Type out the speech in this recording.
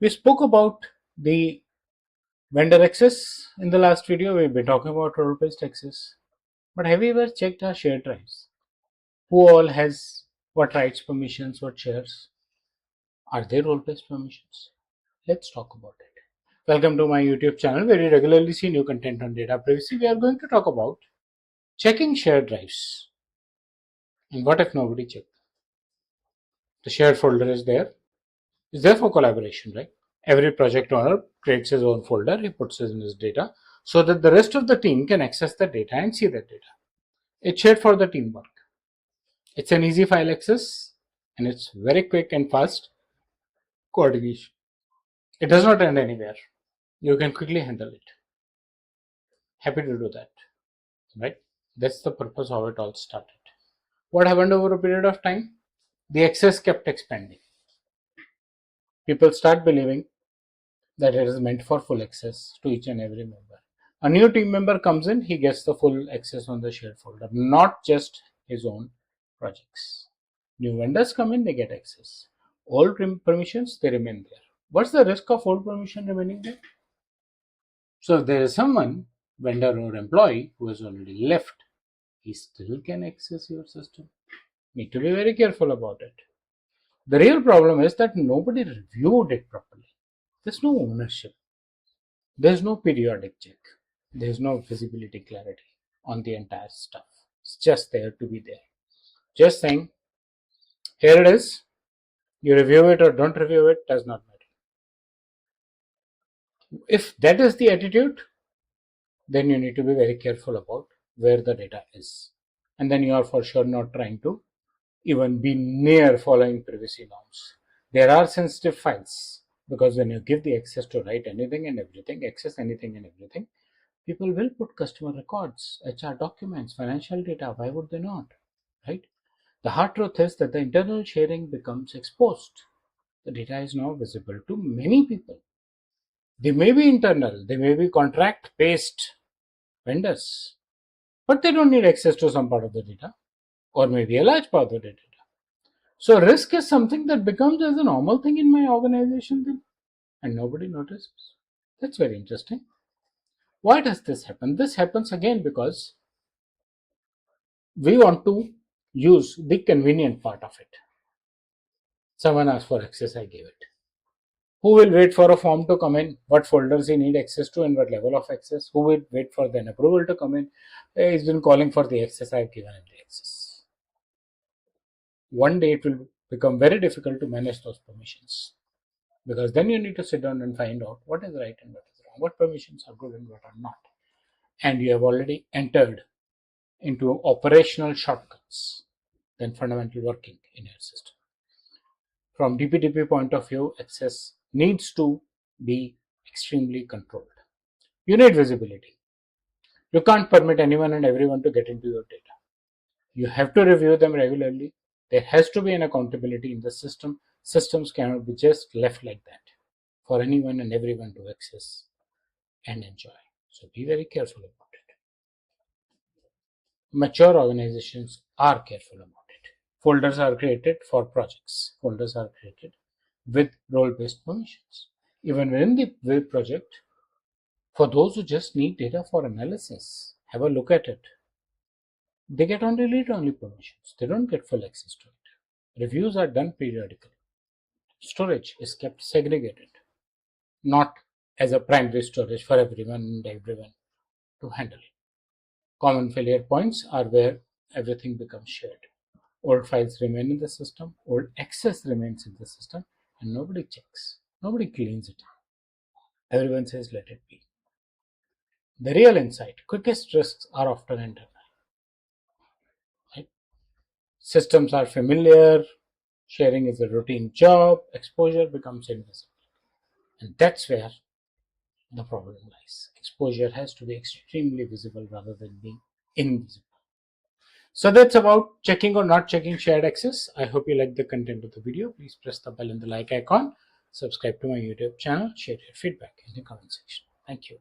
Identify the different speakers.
Speaker 1: We spoke about the vendor access in the last video. We've been talking about role-based access. But have you ever checked our shared drives? Who all has what rights, permissions, what shares? Are they role-based permissions? Let's talk about it. Welcome to my YouTube channel where you regularly see new content on data privacy. We are going to talk about checking shared drives. And what if nobody checked? The shared folder is there. It's there for collaboration, right? Every project owner creates his own folder, he puts in his data so that the rest of the team can access the data and see that data. It's shared for the teamwork. It's an easy file access and it's very quick and fast coordination. It does not end anywhere. You can quickly handle it. Happy to do that, right? That's the purpose how it all started. What happened over a period of time? The access kept expanding. People start believing that it is meant for full access to each and every member. A new team member comes in, he gets the full access on the shared folder, not just his own projects. New vendors come in, they get access. Old permissions, they remain there. What's the risk of old permission remaining there? So if there is someone, vendor or employee, who has already left, he still can access your system. Need to be very careful about it. The real problem is that nobody reviewed it properly. There's no ownership. There's no periodic check. There's no visibility clarity on the entire stuff. It's just there to be there. Just saying, here it is. You review it or don't review it, does not matter. If that is the attitude, then you need to be very careful about where the data is. And then you are for sure not trying to even be near following privacy norms. There are sensitive files because when you give the access to write anything and everything, access anything and everything, people will put customer records, HR documents, financial data. Why would they not? Right? The hard truth is that the internal sharing becomes exposed. The data is now visible to many people. They may be internal, they may be contract based vendors, but they don't need access to some part of the data or maybe a large part of the data. So risk is something that becomes as a normal thing in my organization then, and nobody notices. That's very interesting. Why does this happen? This happens again because we want to use the convenient part of it. Someone asked for access, I gave it. Who will wait for a form to come in? What folders he need access to and what level of access? Who will wait for the approval to come in? He's been calling for the access, I've given him the access. One day it will become very difficult to manage those permissions because then you need to sit down and find out what is right and what is wrong, what permissions are good and what are not. And you have already entered into operational shortcuts than fundamental working in your system. From DPDP point of view, access needs to be extremely controlled. You need visibility. You can't permit anyone and everyone to get into your data. You have to review them regularly. There has to be an accountability in the system. Systems cannot be just left like that for anyone and everyone to access and enjoy. So be very careful about it. Mature organizations are careful about it. Folders are created for projects. Folders are created with role-based permissions. Even within the web project, for those who just need data for analysis, have a look at it. They get only read-only permissions. They don't get full access to it. Reviews are done periodically. Storage is kept segregated, not as a primary storage for everyone and everyone to handle it. Common failure points are where everything becomes shared. Old files remain in the system, old access remains in the system, and nobody checks. Nobody cleans it. Everyone says let it be. The real insight, quickest risks are often internal. Right? Systems are familiar, sharing is a routine job, exposure becomes invisible. And that's where the problem lies. Exposure has to be extremely visible rather than being invisible. So that's about checking or not checking shared access. I hope you like the content of the video. Please press the bell and the like icon. Subscribe to my YouTube channel. Share your feedback in the comment section. Thank you.